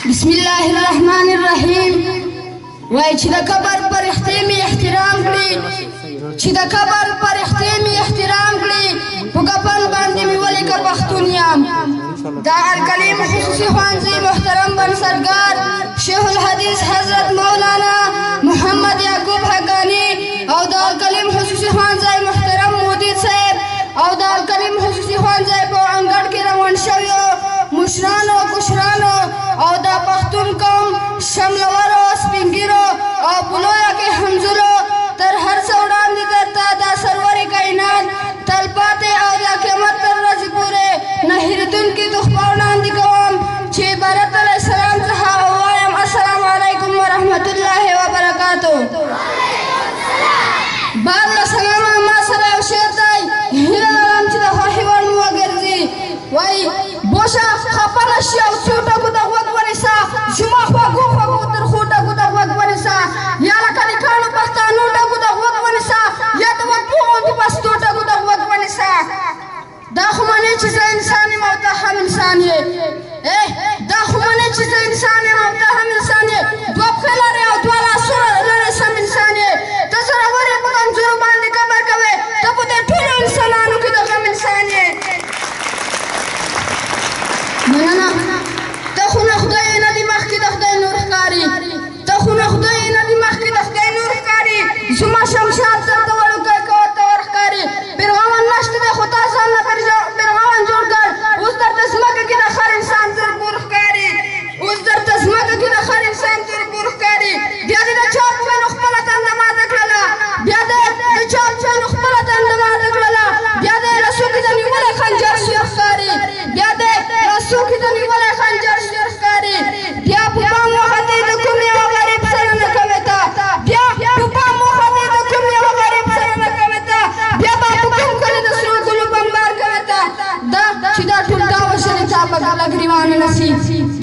بسم الله الرحمن الرحیم. وای چې د قبر پر احترامي احترام کړي، چې د قبر پر احترامي احترام کړي، په کفن باندې مې ولیکه پښتون یم. دا الکلیم خصوصي ښوونځي محترم بنسټګر شیخ الحدیث حضرت مولانا محمد یعقوب حقانی او دا الکلیم خصوصي ښوونځي محترم مدیر صاحب او دا الکلیم خصوصي ښوونځي په انګړ کې روان شویو مشرانو کشرانو او دا پښتون قوم شملورو سپینګیرو او بلویا کې حمزلو تر هر څه وړاندې درته دا سرور کائنات تلپاتې او د قیامت تر ورځې پورې نه هېرېدونکي تحفه وړاندې کوم چې عبارت علیه السلام څخه ووایم السلام علیکم ورحمت الله وبرکاتو. بار له سلامه ما سره یو شعر دی، هیله لرم چې د خوښې وړ مو وګرځي. وایي بوشه خفه نه شي او څو ټکو ته غوږ ونیسه، زما خوږو خوږو ترخو ټکو ته غوږ ونیسه، یا لکه د کاڼو پښتانو ټکو ته غوږ ونیسه، یا د وږمو غوندې پستو ټکو ته غوږ ونیسه. دا خو منې چې زه انسان یم او ته هم انسان یې. دا خو منې چې زه انسان یم او ته هم انسان یې. دوه پښې لرې او دوه لاسونه لرې سم انسان یې. ته زورور یې په کمزورو باندې کبر کوې، ته په دې ټولو انسانانو کې د غم انسان یې. مننه. ته خو نه خدای نه دي مخکې د خدای نور ښکاري، ته خو نه خدای نه دي مخکې د خدای نور ښکاري. زما شمشاد درته وړوکی که ورته ورښکاري. پیرغمن نشته دی خو تا ځان نه پیرغمن جوړ کړ. اوس درته ځمکه کې د هر انسان تر پور ښکاري، اوس درته ځمکه کې د هر انسان تر پور ښکاري. بیا دې د چا په وینو خپله تنده ماته کړله، بیا دې د چا په وینو خپله تنده ماته کړله، بیا دې رسو کې د نیولی خنجر شیر ښکاري، بیا دې رسو کې د نیولی خنجر شیر ښکاري. بیا په پام وختې د کوم یو غریب سره نه کوې ته، بیا په پام وختې د کوم یو غریب سره نه کوې ته، بیا به په کوم کلي د سرو ګلو بمبار کوې ته. دا چې دا ټول تا وژلې تا به له ګریوانه نسي،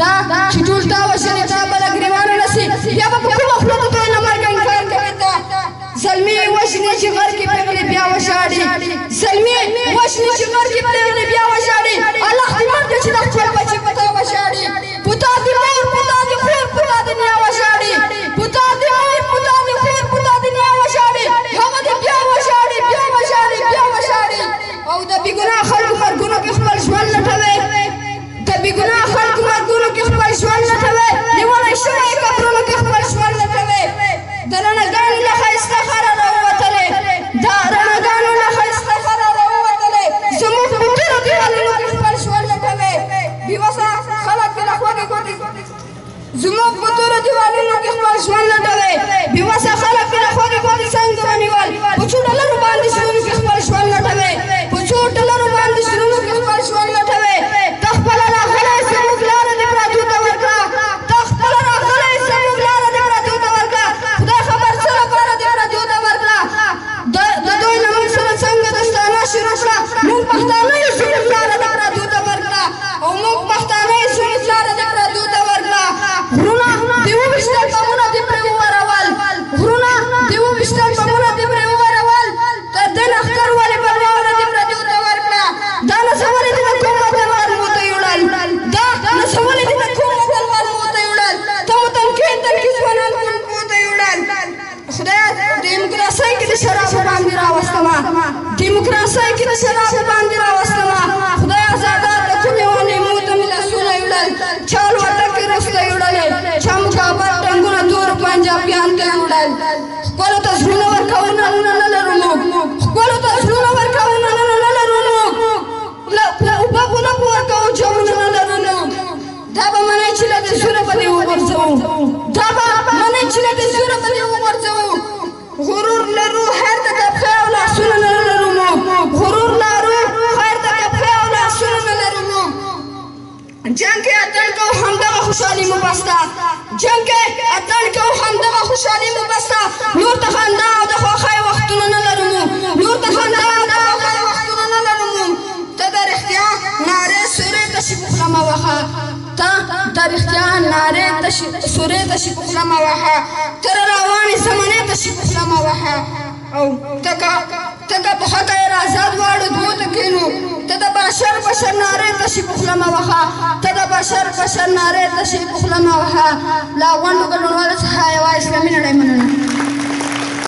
دا چې ټول تا وژلې تا به له ګریوانه نسي، بیا به په کومه خوله د دوی نه مرګ انکار کوې ته. زلمي وژنې چې غر کې پرېږدي بیا وژاړي، زلمي وژنې چې غر کې پرېږدي بیا وژاړي. الله دې ورکړي چې د خپل بچي په تا وژاړي، په تا دې مور په تا دې خور په تا دې نیا وژاړي، په تا دې مور په تا دې خور په تا دې نیا وژاړي. هغه دې بیا وژاړي بیا وژاړي بیا وژاړي. او د بېګناه خلکو مرګونو کې خپل ژوند لټوي، د بېګناه خلکو مرګونو کې خپل ژوند لټوي، نیولی شوی قبرونو کې خپل ژوند لټوي. د رڼاګانو له ښایسته ښاره راووتلې، د رڼاګانو له ښایسته ښاره راووتلې، زموږ په تورو دیوالونو کې خپل ژوند لټوي. بېوسه خلک پرې له خوږې ګوتې زموږ په تورو دیوالونو کې خپل ژوند لټوي. بېوسه خلک پرې له خوږې ګوتې څنګه ونیول، په څو ډالرو باندې زړونو کې خپل ژوند لټوي، په څو ډالرو باندې زړونو کې خپل ژوند لټوي. ته خپله راغلی زموږ لاره دې پردو ته ورکړه، ته خپله راغلی زموږ لاره دې پردو ته ورکړه. خدای خبر څه لپاره دې پردو ته ورکړه. د دوی نه موږ سره څنګه دوستانه شروع کړه. موږ پښتانه یو زموږ لاره دې پردو ته ورکړه، او موږ پښتانه یو زموږ لاره دې پردو ته ورکړه. غرونه دې وویشتل بمونه دې پرې وورول، غرونه دې وویشتل بمونه دې پرې وورول. تر دې نښتر ولې پر واوره دې پردو ته ورکړه. دا نڅه ولې دې د کوم وطن ورمو ته یوړل، دا نڅه ولې دې د کوم وطن ورمو ته یوړل. ته مو تنکین ځوانان ورمو ته یوړل. خدایه ډیموکراسۍ کې د شرابو باندې راوستمه، ډیموکراسۍ کې د شرابو باندې راوستمه. خدایه زادار د کومې ونې مو ته مې لاسونه یوړل، چا الوتکې رسته یوړلې، چا مکابر ټنګونه تورو پنجابیان ته یوړل. ښکلو ته زړونه ورکوو ننونه نه لرو موږ، ښکلو ته زړونه ورکوو ننونه نه لرو موږ، اوبه خو نه ورکوو جامونه نه لرو موږ. دا به منئ چې له دې زوره به دې وغورځوو، دا به منئ چې له دې زوره به دې وغورځوو. غرور لرو خیر ته که پښې او لاسونه نه لرو موږ، غرور لرو خیر ته که پښې او لاسونه نه لرو موږ. جنګ کې اتل کوو همدغه خوشحالي مو بسته، جنګ کې اتل کوو همدغه خوشحالي مو بسته. نور ته خندا او د خوښۍ وختونه نه لرو موږ، نور ته خندا او د خوښۍ وختونه نه لرو موږ. ته د رښتیا نارې سورې تشي په خوله مه وهه، ته د رښتیا نارې سورې تشي په خوله مه وهه، ته را روانې زمانې تشي په خوله مه وهه. او ته که په حقه یې راځه دواړو دوو ته کښېنو، ته د بشر نارې تشي په خوله مه وهه، ته د بشر نارې تشي په خوله مه وهه. لا غونډو ګډونوالو څخه یوه اسلامي نړۍ مننه.